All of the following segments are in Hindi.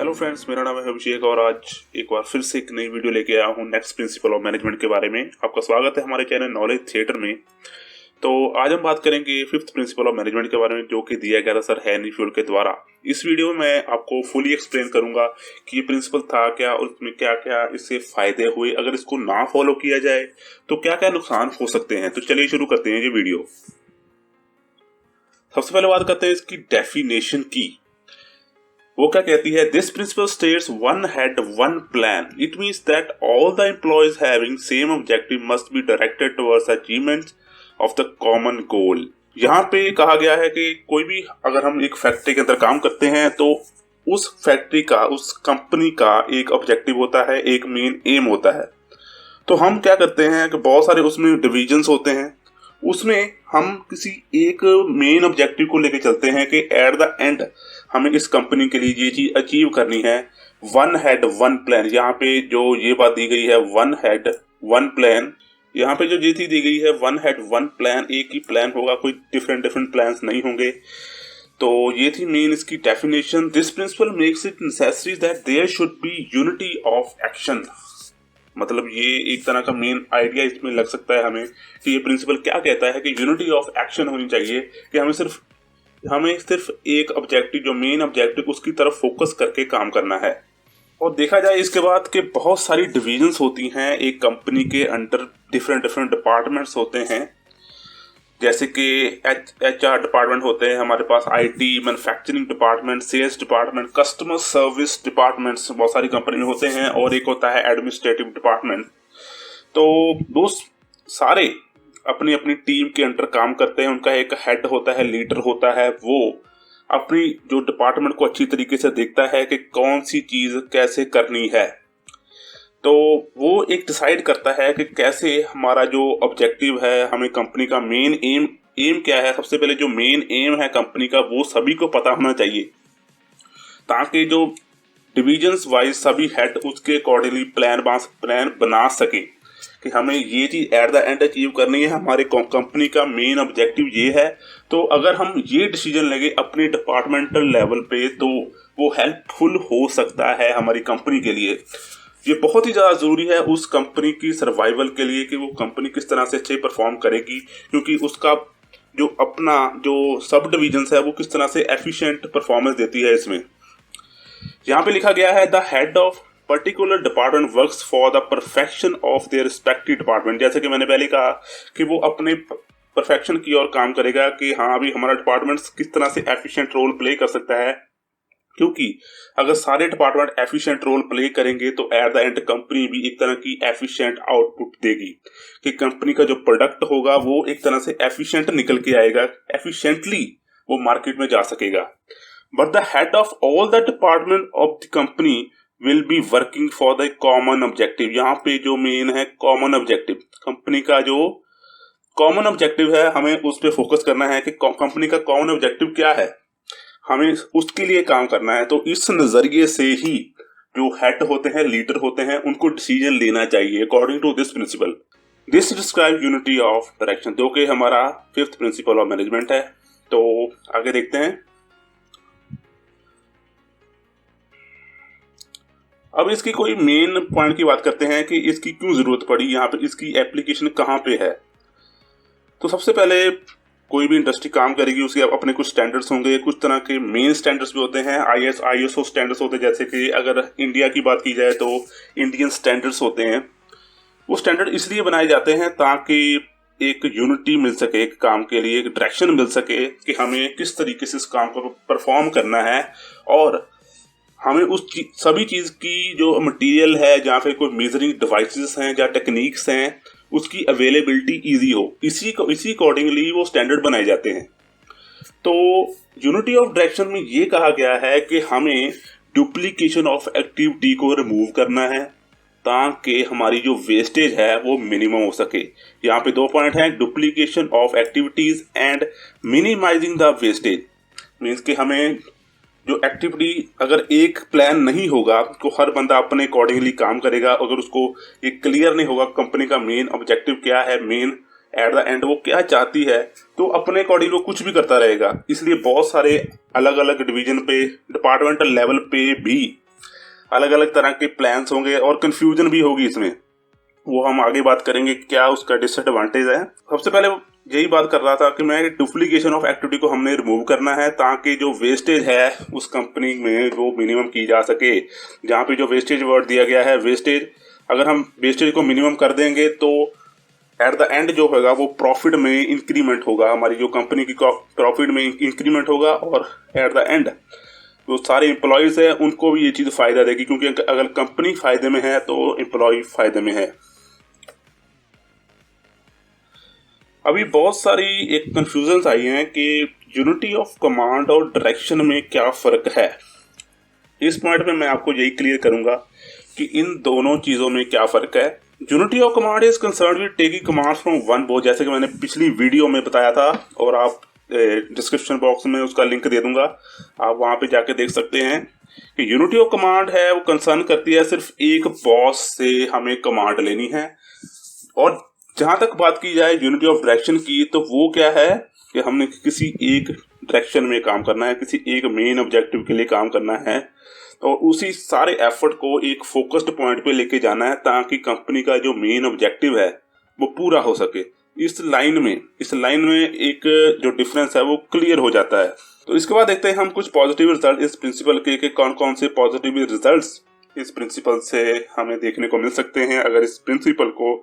हेलो फ्रेंड्स, मेरा नाम है अभिषेक और आज एक बार फिर से एक नई वीडियो लेके आया हूँ नेक्स्ट प्रिंसिपल ऑफ मैनेजमेंट के बारे में। आपका स्वागत है हमारे चैनल नॉलेज थिएटर में। तो आज हम बात करेंगे फिफ्थ प्रिंसिपल ऑफ मैनेजमेंट के बारे में, जो कि दिया गया था सर हेनरी फ्यूल के द्वारा। इस वीडियो में मैं आपको फुली एक्सप्लेन करूंगा कि ये प्रिंसिपल था क्या और उसमें क्या क्या इससे फायदे हुए, अगर इसको ना फॉलो किया जाए तो क्या क्या नुकसान हो सकते हैं। तो चलिए शुरू करते हैं ये वीडियो। सबसे पहले बात करते हैं इसकी डेफिनेशन की। वो क्या कहती है? This principle states one head one plan. It means that all the employees having same objective must be directed towards achievement of the common goal. यहाँ पे कहा गया है कि कोई भी अगर हम एक फैक्ट्री के अंदर काम करते हैं तो उस फैक्ट्री का, उस कंपनी का एक ऑब्जेक्टिव होता है, एक मेन एम होता है। तो हम क्या करते हैं कि बहुत सारे उसमें डिविजन्स होते हैं, उसमें हम किसी एक मेन ऑब्जेक्टिव को लेकर चलते हैं कि एट द एंड हमें इस कंपनी के लिए ये चीज अचीव करनी है। वन हेड वन प्लान, यहाँ पे जो ये बात दी गई है वन हेड वन प्लान, यहाँ पे जो ये चीज दी गई है वन हेड वन प्लान, एक ही प्लान होगा, कोई डिफरेंट प्लान्स नहीं होंगे। तो ये थी मेन इसकी definition. This principle makes it necessary that there should be unity of action. मतलब ये एक तरह का मेन आइडिया इसमें लग सकता है हमें कि ये प्रिंसिपल क्या कहता है कि यूनिटी ऑफ एक्शन होनी चाहिए, कि हमें सिर्फ एक ऑब्जेक्टिव, जो मेन ऑब्जेक्टिव, उसकी तरफ फोकस करके काम करना है। और देखा जाए इसके बाद कि बहुत सारी डिविजन्स होती हैं एक कंपनी के अंडर, डिफरेंट डिपार्टमेंट्स होते हैं, जैसे कि HR डिपार्टमेंट होते हैं हमारे पास, IT, manufacturing department, sales department, customer service departments बहुत सारी कंपनी में होते हैं, और एक होता है एडमिनिस्ट्रेटिव डिपार्टमेंट। तो वो सारे अपनी अपनी टीम के अंडर काम करते हैं। उनका एक हेड होता है, लीडर होता है, वो अपनी जो डिपार्टमेंट को अच्छी तरीके से देखता है कि कौन सी चीज कैसे करनी है। तो वो एक डिसाइड करता है कि कैसे हमारा जो ऑब्जेक्टिव है, हमें कंपनी का मेन एम क्या है। सबसे पहले जो मेन एम है कंपनी का, वो सभी को पता होना चाहिए, ताकि जो डिविजन्स वाइज सभी हेड उसके अकॉर्डिंगली प्लान बना सके कि हमें ये चीज एट द एंड अचीव करनी है, हमारे कंपनी का मेन ऑब्जेक्टिव ये है। तो अगर हम ये डिसीजन लेंगे अपने डिपार्टमेंटल लेवल पे, तो वो हेल्पफुल हो सकता है हमारी कंपनी के लिए। ये बहुत ही ज़्यादा ज़रूरी है उस कंपनी की सर्वाइवल के लिए कि वो कंपनी किस तरह से अच्छे परफॉर्म करेगी, क्योंकि उसका जो अपना जो सब डिविजन्स है वो किस तरह से एफिशिएंट परफॉर्मेंस देती है। इसमें यहाँ पे लिखा गया है the head of particular department works for the perfection of their respective department. जैसे कि मैंने पहले कहा कि वो अपने परफेक्शन की ओर काम करेगा कि हाँ अभी हमारा डिपार्टमेंट किस तरह से एफिशिएंट रोल प्ले कर सकता है, क्योंकि अगर सारे डिपार्टमेंट एफिशिएंट रोल प्ले करेंगे तो एट द एंड कंपनी भी एक तरह की एफिशिएंट आउटपुट देगी, कि कंपनी का जो प्रोडक्ट होगा वो एक तरह से एफिशिएंट निकल के आएगा, एफिशिएंटली वो मार्केट में जा सकेगा। But the head of all the department of the company will be working for the common objective. यहाँ पे जो मेन है कॉमन ऑब्जेक्टिव, कंपनी का जो कॉमन ऑब्जेक्टिव है, हमें उस पर फोकस करना है कि कंपनी का कॉमन ऑब्जेक्टिव क्या है, हमें उसके लिए काम करना है। तो इस नजरिए से ही जो हेड होते हैं, लीडर होते हैं, उनको डिसीजन लेना चाहिए according to this principle. This describe unity of direction, जो कि हमारा फिफ्थ प्रिंसिपल ऑफ मैनेजमेंट है। तो आगे देखते हैं। अब इसकी कोई मेन पॉइंट की बात करते हैं कि इसकी क्यों जरूरत पड़ी, यहाँ पे इसकी एप्लीकेशन कहाँ पे है। तो सबसे पहले कोई भी इंडस्ट्री काम करेगी, उसके अपने कुछ स्टैंडर्ड्स होंगे, कुछ तरह के मेन स्टैंडर्ड्स भी होते हैं, ISO स्टैंडर्ड्स होते हैं। जैसे कि अगर इंडिया की बात की जाए तो इंडियन स्टैंडर्ड्स होते हैं। वो स्टैंडर्ड इसलिए बनाए जाते हैं ताकि एक यूनिटी मिल सके, एक काम के लिए एक डायरेक्शन मिल सके कि हमें किस तरीके से इस काम को परफॉर्म करना है, और हमें सभी चीज की जो मटेरियल है, जहाँ पे कोई मेजरिंग डिवाइसेस हैं या टेक्निक्स हैं, उसकी अवेलेबिलिटी इजी हो। इसी अकॉर्डिंगली वो स्टैंडर्ड बनाए जाते हैं। तो यूनिटी ऑफ डायरेक्शन में ये कहा गया है कि हमें डुप्लीकेशन ऑफ एक्टिविटी को रिमूव करना है, ताकि हमारी जो वेस्टेज है वो मिनिमम हो सके। यहाँ पे 2 पॉइंट हैं, duplication of activities and minimising the wastage. Means कि हमें जो एक्टिविटी, अगर एक प्लान नहीं होगा तो हर बंदा अपने अकॉर्डिंगली काम करेगा। अगर उसको ये क्लियर नहीं होगा कंपनी का मेन ऑब्जेक्टिव क्या है, मेन एट द एंड वो क्या चाहती है, तो अपने अकॉर्डिंग वो कुछ भी करता रहेगा। इसलिए बहुत सारे अलग अलग डिवीजन पे, डिपार्टमेंटल लेवल पे भी अलग अलग तरह के प्लान्स होंगे और कंफ्यूजन भी होगी इसमें। वो हम आगे बात करेंगे क्या उसका डिसएडवांटेज है। सबसे पहले यही बात कर रहा था कि मैं डुप्लीकेशन ऑफ एक्टिविटी को हमने रिमूव करना है ताकि जो वेस्टेज है उस कंपनी में वो मिनिमम की जा सके। जहाँ पे जो वेस्टेज वर्ड दिया गया है वेस्टेज, अगर हम वेस्टेज को मिनिमम कर देंगे तो एट द एंड जो होगा वो प्रॉफिट में इंक्रीमेंट होगा, हमारी जो कंपनी की प्रॉफिट में इंक्रीमेंट होगा और एट द एंड जो सारे एम्प्लॉयज है उनको भी ये चीज फायदा देगी, क्योंकि अगर कंपनी फायदे में है तो एम्प्लॉय फायदे में है। अभी बहुत सारी एक कंफ्यूजन आई हैं कि यूनिटी ऑफ कमांड और डायरेक्शन में क्या फर्क है। इस पॉइंट में मैं आपको यही क्लियर करूंगा कि इन दोनों चीजों में क्या फर्क है। Unity of command is concerned with taking commands from one boss, जैसे कि मैंने पिछली वीडियो में बताया था और आप डिस्क्रिप्शन बॉक्स में उसका लिंक दे दूंगा, आप वहां पे जाके देख सकते हैं कि यूनिटी ऑफ कमांड है वो कंसर्न करती है सिर्फ एक बॉस से हमें कमांड लेनी है। और जहां तक बात की जाए यूनिटी ऑफ डायरेक्शन की तो वो क्या है कि हमने किसी एक डायरेक्शन में काम करना है, किसी एक मेन ऑब्जेक्टिव के लिए काम करना है और उसी सारे एफर्ट को एक फोकस्ड पॉइंट पे लेके जाना है ताकि कंपनी का जो मेन ऑब्जेक्टिव है वो पूरा हो सके। इस लाइन में एक जो डिफरेंस है वो क्लियर हो जाता है। तो इसके बाद देखते हैं हम कुछ पॉजिटिव रिजल्ट इस प्रिंसिपल के कौन कौन से पॉजिटिव रिजल्ट्स इस प्रिंसिपल से हमें देखने को मिल सकते हैं अगर इस प्रिंसिपल को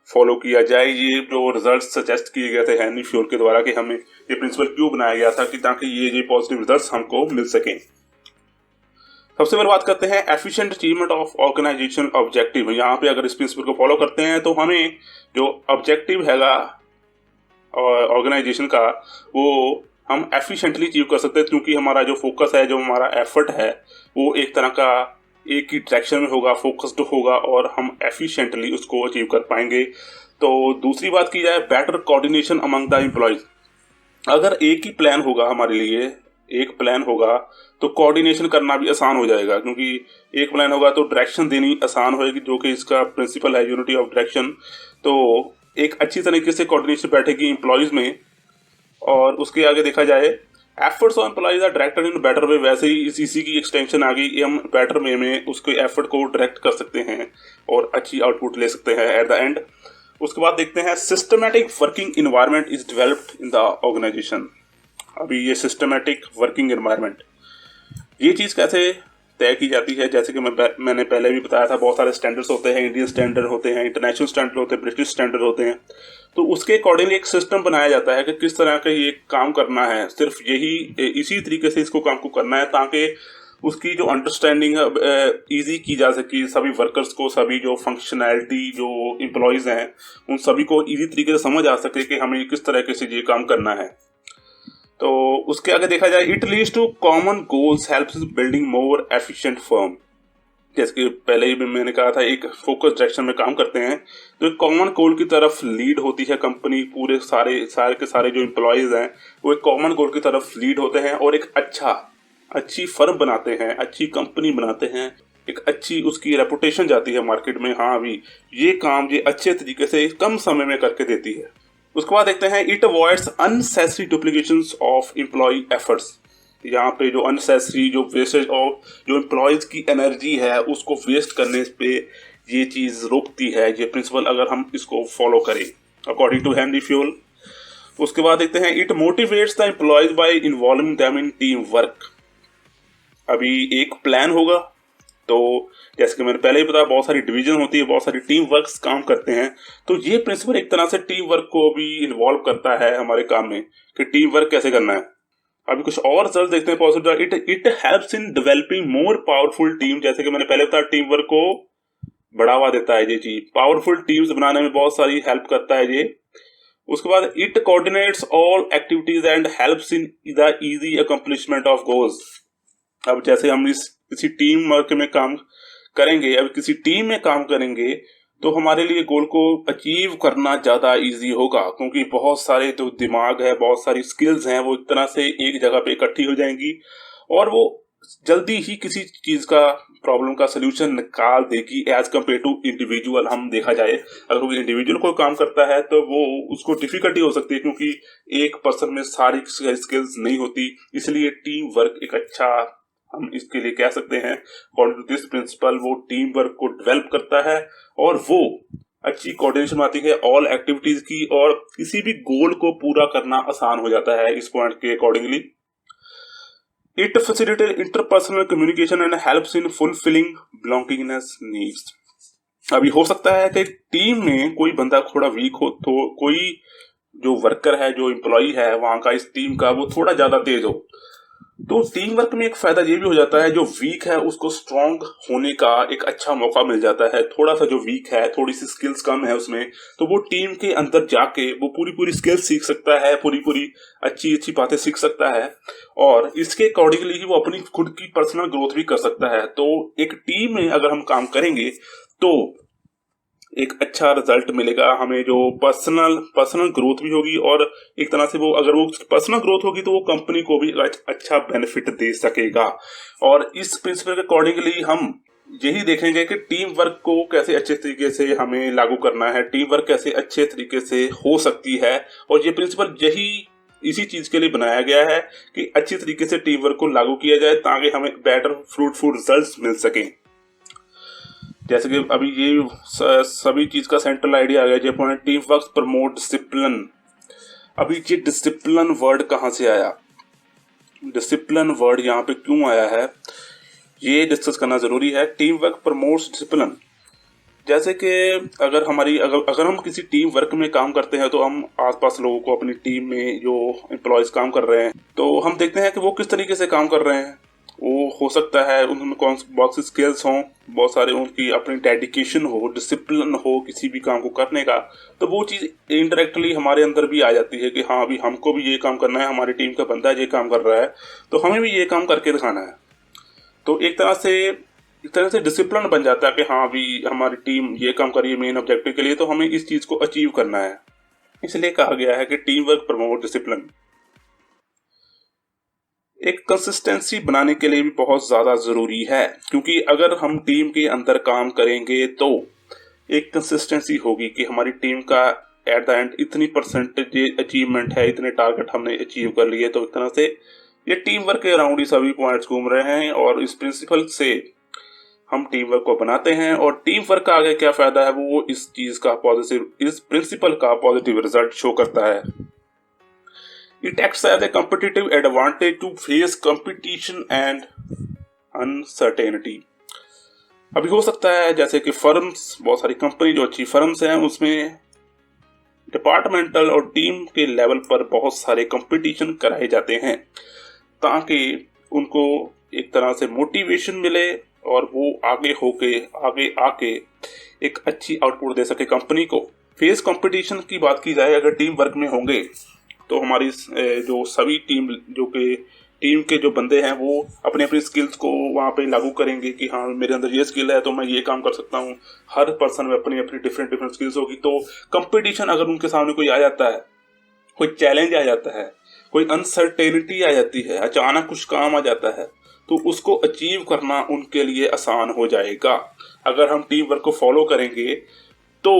फॉलो किया जाए। ये जो रिजल्ट सजेस्ट किए गए थे हेनरी फ्योल के द्वारा कि हमें ये प्रिंसिपल क्यों बनाया गया था कि ताकि ये पॉजिटिव रिजल्ट्स हमको मिल सकें। सबसे पहले बात करते हैं efficient achievement of organisational objective. यहाँ पे अगर इस प्रिंसिपल को फॉलो करते हैं तो हमें जो ऑब्जेक्टिव हैगा ऑर्गेनाइजेशन का वो हम एफिशिएंटली अचीव कर सकते हैं, क्योंकि हमारा जो फोकस है, जो हमारा एफर्ट है वो एक तरह का एक ही डायरेक्शन में होगा, फोकस्ड होगा और हम एफिशिएंटली उसको अचीव कर पाएंगे। तो दूसरी बात की जाए better coordination among the employees. अगर एक ही प्लान होगा हमारे लिए, एक प्लान होगा तो कोऑर्डिनेशन करना भी आसान हो जाएगा, क्योंकि एक प्लान होगा तो डायरेक्शन देनी आसान होगी, जो कि इसका प्रिंसिपल है यूनिटी ऑफ डायरेक्शन। तो एक अच्छी तरीके से कोऑर्डिनेशन बैठेगी एम्प्लॉयज में। और उसके आगे देखा जाए efforts of employees are directed in better way, वैसे ही इसी की एक्सटेंशन आ गई, हम बेटर वे में उसके एफर्ट को डायरेक्ट कर सकते हैं और अच्छी आउटपुट ले सकते हैं एट द एंड। उसके बाद देखते हैं systematic working environment is developed in the organisation. अभी ये सिस्टमैटिक वर्किंग एनवायरनमेंट ये चीज कैसे तय की जाती है, जैसे कि मैंने पहले भी बताया था बहुत सारे स्टैंडर्ड्स होते हैं, इंडियन स्टैंडर्ड होते हैं, इंटरनेशनल स्टैंडर्ड होते हैं, ब्रिटिश स्टैंडर्ड होते हैं। तो उसके अकॉर्डिंगली एक सिस्टम बनाया जाता है कि किस तरह का ये काम करना है, सिर्फ इसी तरीके से इसको काम को करना है ताकि उसकी जो अंडरस्टैंडिंग है ईजी की जा सके, सभी वर्कर्स को, सभी जो फंक्शनैलिटी जो एम्प्लॉयज हैं उन सभी को ईजी तरीके से समझ आ सके कि हमें किस तरीके से ये काम करना है। तो उसके आगे देखा जाए it leads to common goals helps building more efficient firm. जैसे कि पहले ही मैंने कहा था एक फोकस डायरेक्शन में काम करते हैं तो एक कॉमन गोल की तरफ लीड होती है कंपनी, पूरे सारे के सारे जो एम्प्लॉयज हैं वो एक कॉमन गोल की तरफ लीड होते हैं और एक अच्छी फर्म बनाते हैं, अच्छी कंपनी बनाते हैं, एक अच्छी उसकी रेपुटेशन जाती है मार्केट में, हाँ अभी ये काम ये अच्छे तरीके से कम समय में करके देती है। उसके बाद देखते हैं it avoids unnecessary duplications of employ efforts. यहाँ पे जो अननेसेसरी जो वेस्टेज ऑफ जो एम्प्लॉयज की एनर्जी है उसको वेस्ट करने पे ये चीज रोकती है ये प्रिंसिपल, अगर हम इसको फॉलो करें अकॉर्डिंग टू हेनरी फ्योल। उसके बाद देखते हैं it motivates the employees bye involving them in team work. अभी एक प्लान होगा तो जैसे कि मैंने पहले ही बताया बहुत सारी डिवीजन होती है, बहुत सारी टीम वर्क्स काम करते हैं, तो ये प्रिंसिपल एक तरह से टीम वर्क को भी इन्वॉल्व करता है हमारे काम में कि टीम वर्क कैसे करना है। अभी कुछ और रिजल्ट देखते हैं positive. It helps in developing more powerful team. जैसे कि मैंने पहले बताया टीम वर्क को बढ़ावा देता है ये चीज, पावरफुल टीम्स बनाने में बहुत सारी हेल्प करता है ये। उसके बाद it coordinates all activities and helps in the easy accomplishment of goals. अब जैसे हम किसी टीम वर्क में काम करेंगे, अब किसी टीम में काम करेंगे तो हमारे लिए गोल को अचीव करना ज्यादा इजी होगा, क्योंकि बहुत सारे जो दिमाग है, बहुत सारी स्किल्स हैं वो एक तरह से एक जगह पे इकट्ठी हो जाएंगी और वो जल्दी ही किसी चीज का प्रॉब्लम का सोल्यूशन निकाल देगी एज कम्पेयर टू इंडिविजुअल। हम देखा जाए अगर कोई इंडिविजुअल कोई काम करता है तो वो उसको डिफिकल्टी हो सकती है, क्योंकि एक पर्सन में सारी स्किल्स नहीं होती, इसलिए टीम वर्क एक अच्छा हम इसके लिए कह सकते हैं अकॉर्डिंग टू दिस प्रिंसिपल वो टीम वर्क को डेवलप करता है और वो अच्छी कोऑर्डिनेशन आती है ऑल एक्टिविटीज की और किसी भी गोल को पूरा करना आसान हो जाता है इस पॉइंट के accordingly. It facilitate interpersonal communication and helps in fulfilling belongingness needs. अभी हो सकता है कि टीम में कोई बंदा थोड़ा वीक हो, तो कोई जो वर्कर है, जो एम्प्लॉई है वहां का, इस टीम का, वो थोड़ा ज्यादा तेज हो, तो टीम वर्क में एक फायदा ये भी हो जाता है जो वीक है उसको स्ट्रांग होने का एक अच्छा मौका मिल जाता है। थोड़ा सा जो वीक है, थोड़ी सी स्किल्स कम है उसमें, तो वो टीम के अंदर जाके वो पूरी स्किल्स सीख सकता है, पूरी अच्छी बातें सीख सकता है और इसके अकॉर्डिंगली ही वो अपनी खुद की पर्सनल ग्रोथ भी कर सकता है। तो एक टीम में अगर हम काम करेंगे तो एक अच्छा रिजल्ट मिलेगा हमें, जो पर्सनल ग्रोथ भी होगी और एक तरह से वो अगर वो पर्सनल ग्रोथ होगी तो वो कंपनी को भी अच्छा बेनिफिट दे सकेगा। और इस प्रिंसिपल के अकॉर्डिंगली हम यही देखेंगे कि टीम वर्क को कैसे अच्छे तरीके से हमें लागू करना है, टीम वर्क कैसे अच्छे तरीके से हो सकती है। और ये प्रिंसिपल इसी चीज के लिए बनाया गया है कि अच्छी तरीके से टीम वर्क को लागू किया जाए ताकि हमें बेटर फ्रूटफुल रिजल्ट्स मिल सकें। जैसे कि अभी ये सभी चीज का सेंट्रल आइडिया आ गया, जो point team work promote discipline. अभी ये डिसिप्लिन वर्ड कहाँ से आया, डिसिप्लिन वर्ड यहाँ पे क्यों आया है, ये डिस्कस करना जरूरी है। Team work promotes discipline. जैसे कि अगर हम किसी टीम वर्क में काम करते हैं तो हम आसपास लोगों को, अपनी टीम में जो एम्प्लॉयज काम कर रहे हैं, तो हम देखते हैं कि वो किस तरीके से काम कर रहे हैं। वो हो सकता है उनमें बहुत सी स्किल्स हों, बहुत सारे उनकी अपनी डेडिकेशन हो, डिसिप्लिन हो किसी भी काम को करने का, तो वो चीज़ इनडायरेक्टली हमारे अंदर भी आ जाती है कि हाँ अभी हमको भी ये काम करना है, हमारी टीम का बंदा ये काम कर रहा है तो हमें भी ये काम करके दिखाना है। तो एक तरह से डिसिप्लिन बन जाता है कि हाँ अभी हमारी टीम ये काम कर रही है मेन ऑब्जेक्टिव के लिए, तो हमें इस चीज़ को अचीव करना है। इसलिए कहा गया है कि टीम वर्क प्रमोट डिसिप्लिन। एक कंसिस्टेंसी बनाने के लिए भी बहुत ज्यादा जरूरी है, क्योंकि अगर हम टीम के अंदर काम करेंगे तो एक कंसिस्टेंसी होगी कि हमारी टीम का एट द एंड इतनी परसेंटेज अचीवमेंट है, इतने टारगेट हमने अचीव कर लिए। तो एक तरह से ये टीम वर्क के अराउंड ही सभी पॉइंट्स घूम रहे हैं और इस प्रिंसिपल से हम टीम वर्क को बनाते हैं। और टीम वर्क का आगे क्या फायदा है वो इस प्रिंसिपल का पॉजिटिव रिजल्ट शो करता है। It acts as a competitive advantage to face competition and uncertainty. अभी हो सकता है जैसे कि फर्म्स, बहुत सारी कंपनी जो अच्छी फर्म्स हैं उसमें डिपार्टमेंटल और टीम के लेवल पर बहुत सारे कंपटीशन कराए जाते हैं ताकि उनको एक तरह से मोटिवेशन मिले और वो आगे आके एक अच्छी आउटपुट दे सके कंपनी को। फेस कंपटीशन की बात की जाए अगर टीम वर्क में होंगे तो हमारी जो सभी टीम के जो बंदे हैं वो अपने अपनी स्किल्स को वहाँ पे लागू करेंगे कि हाँ मेरे अंदर ये स्किल है तो मैं ये काम कर सकता हूँ। हर पर्सन में अपनी अपनी डिफरेंट स्किल्स होगी। तो कंपटीशन अगर उनके सामने कोई आ जाता है, कोई चैलेंज आ जाता है, कोई अनसर्टेनिटी आ जाती है, अचानक कुछ काम आ जाता है, तो उसको अचीव करना उनके लिए आसान हो जाएगा। अगर हम टीम वर्क को फॉलो करेंगे तो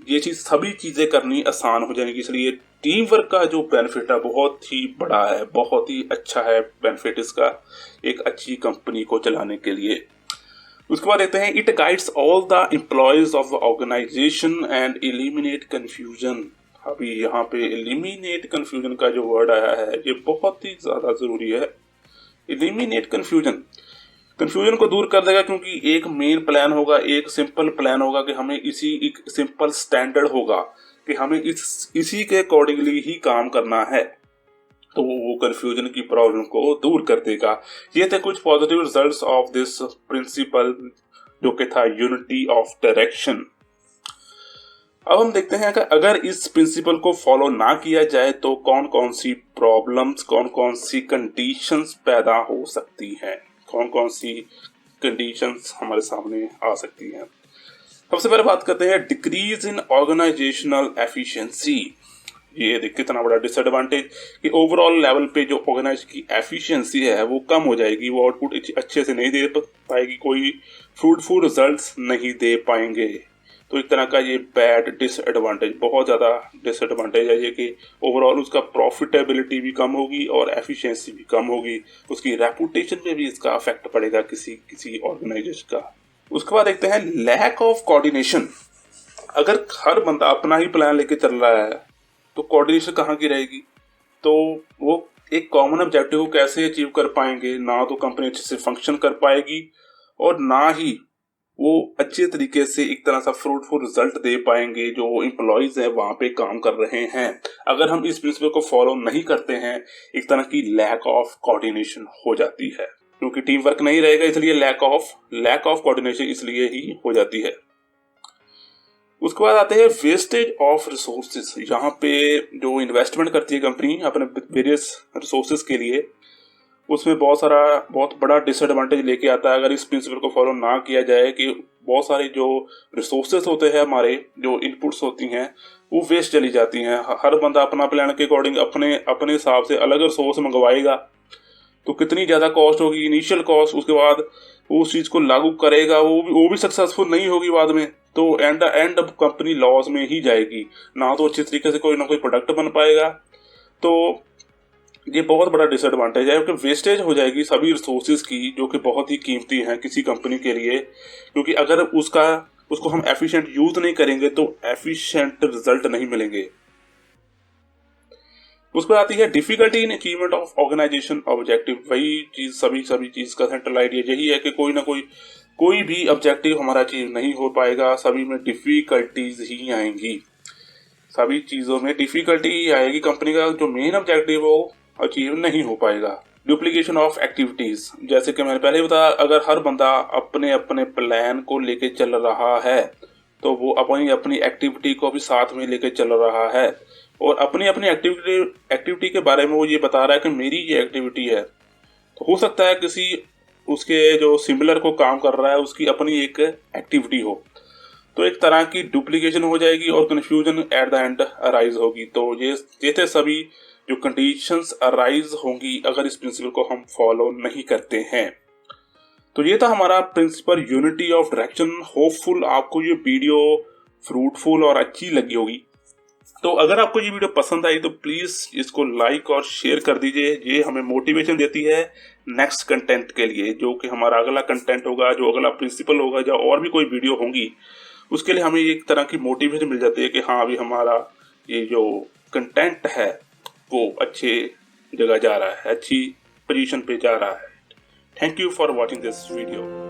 ये सभी चीजें करनी आसान हो जाएंगी। इसलिए टीम वर्क का जो बेनिफिट है बहुत ही बड़ा है, बहुत ही अच्छा है बेनिफिट इसका एक अच्छी कंपनी को चलाने के लिए। उसके बाद देखते हैं it guides all the employees of the organisation and eliminate confusion. अभी यहाँ पे एलिमिनेट कंफ्यूजन का जो वर्ड आया है ये बहुत ही ज्यादा जरूरी है। एलिमिनेट कंफ्यूजन को दूर कर देगा, क्योंकि एक मेन प्लान होगा, एक सिंपल प्लान होगा कि हमें एक सिंपल स्टैंडर्ड होगा कि हमें इसी के अकॉर्डिंगली ही काम करना है, तो वो कंफ्यूजन की प्रॉब्लम को दूर कर देगा। ये थे कुछ positive results of this principle जो कि था यूनिटी ऑफ डायरेक्शन। अब हम देखते हैं कि अगर इस प्रिंसिपल को फॉलो ना किया जाए तो कौन कौन सी प्रॉब्लम्स, कौन कौन सी कंडीशंस पैदा हो सकती हैं, कौन कौन सी कंडीशंस हमारे सामने आ सकती हैं। सबसे पहले बात करते हैं डिक्रीज इन ऑर्गेनाइजेशनल एफिशिएंसी। ये देख कितना बड़ा डिसएडवांटेज कि ओवरऑल लेवल पे जो ऑर्गेनाइज की एफिशिएंसी है वो कम हो जाएगी, वो आउटपुट अच्छे से नहीं दे पाएगी, कोई फ्रूटफुल रिजल्ट्स नहीं दे पाएंगे। तो एक तरह का ये बैड डिसएडवांटेज, बहुत ज़्यादा डिसएडवांटेज है ये कि ओवरऑल उसका प्रॉफिटेबिलिटी भी कम होगी और एफिशिएंसी भी कम होगी, उसकी रेपुटेशन पे भी इसका अफेक्ट पड़ेगा किसी ऑर्गेनाइजेशन का। उसके बाद देखते हैं लैक ऑफ कोऑर्डिनेशन। अगर हर बंदा अपना ही प्लान लेके चल रहा है तो कोऑर्डिनेशन कहाँ की रहेगी? तो वो एक कॉमन ऑब्जेक्टिव को कैसे अचीव कर पाएंगे? ना तो कंपनी अच्छे से फंक्शन कर पाएगी और ना ही वो अच्छे तरीके से एक तरह सा फ्रूटफुल रिजल्ट दे पाएंगे जो एम्प्लॉयज हैं वहां पे काम कर रहे हैं। अगर हम इस प्रिंसिपल को फॉलो नहीं करते हैं, एक तरह की लैक ऑफ कोऑर्डिनेशन हो जाती है, क्योंकि टीम वर्क नहीं रहेगा, इसलिए लैक ऑफ कोऑर्डिनेशन इसलिए ही हो जाती है। उसके बाद आते हैं वेस्टेज ऑफ रिसोर्सेज। यहाँ पे जो इन्वेस्टमेंट करती है कंपनी अपने वेरियस रिसोर्सेज के लिए, उसमें बहुत बड़ा डिसएडवांटेज लेके आता है अगर इस प्रिंसिपल को फॉलो ना किया जाए कि बहुत सारे जो रिसोर्सेज होते हैं, हमारे जो इनपुट्स होती हैं, वो वेस्ट चली जाती हैं। हर बंदा अपना प्लान के अकॉर्डिंग अपने हिसाब से अलग रिसोर्स मंगवाएगा तो कितनी ज़्यादा कॉस्ट होगी, इनिशियल कॉस्ट। उसके बाद वो उस चीज़ को लागू करेगा, वो भी सक्सेसफुल नहीं होगी बाद में, तो एंड अब कंपनी लॉस में ही जाएगी, ना तो अच्छे तरीके से कोई ना कोई प्रोडक्ट बन पाएगा। तो ये बहुत बड़ा डिसएडवांटेज है क्योंकि वेस्टेज हो जाएगी सभी रिसोर्सेज की जो कि बहुत ही कीमती हैं किसी कंपनी के लिए, क्योंकि अगर उसको हम एफिशिएंट यूज नहीं करेंगे तो एफिशिएंट रिजल्ट नहीं मिलेंगे। उस पर आती है difficulty in achievement of organisation objective. वही चीज सभी चीज का सेंट्रल आइडिया यही है कि कोई भी ऑब्जेक्टिव हमारा अचीव नहीं हो पाएगा, सभी में डिफिकल्टीज ही आएंगी, सभी चीजों में डिफिकल्टी ही आएगी, कंपनी का जो मेन ऑब्जेक्टिव वो अचीव नहीं हो पाएगा। डुप्लीकेशन ऑफ एक्टिविटीज, जैसे कि मैंने पहले बताया, अगर हर बंदा अपने अपने प्लान को लेके चल रहा है तो वो अपनी एक्टिविटी को भी साथ में लेके चल रहा है और अपनी एक्टिविटी के बारे में वो ये बता रहा है कि मेरी ये एक्टिविटी है। तो हो सकता है किसी उसके जो सिमिलर को काम कर रहा है उसकी अपनी एक एक्टिविटी हो, तो एक तरह की डुप्लीकेशन हो जाएगी और confusion at the end arise होगी। तो ये थे सभी जो कंडीशंस अराइज होंगी अगर इस प्रिंसिपल को हम फॉलो नहीं करते हैं। तो ये था हमारा principle unity of direction. Hopeful आपको ये वीडियो फ्रूटफुल और अच्छी लगी होगी। तो अगर आपको ये वीडियो पसंद आई तो प्लीज इसको लाइक और शेयर कर दीजिए, ये हमें मोटिवेशन देती है नेक्स्ट कंटेंट के लिए, जो कि हमारा अगला कंटेंट होगा, जो अगला प्रिंसिपल होगा या और भी कोई वीडियो होंगी, उसके लिए हमें एक तरह की मोटिवेशन मिल जाती है कि हाँ अभी हमारा ये जो कंटेंट है वो अच्छे जगह जा रहा है, अच्छी पोजीशन पे जा रहा है। Thank you for watching this video.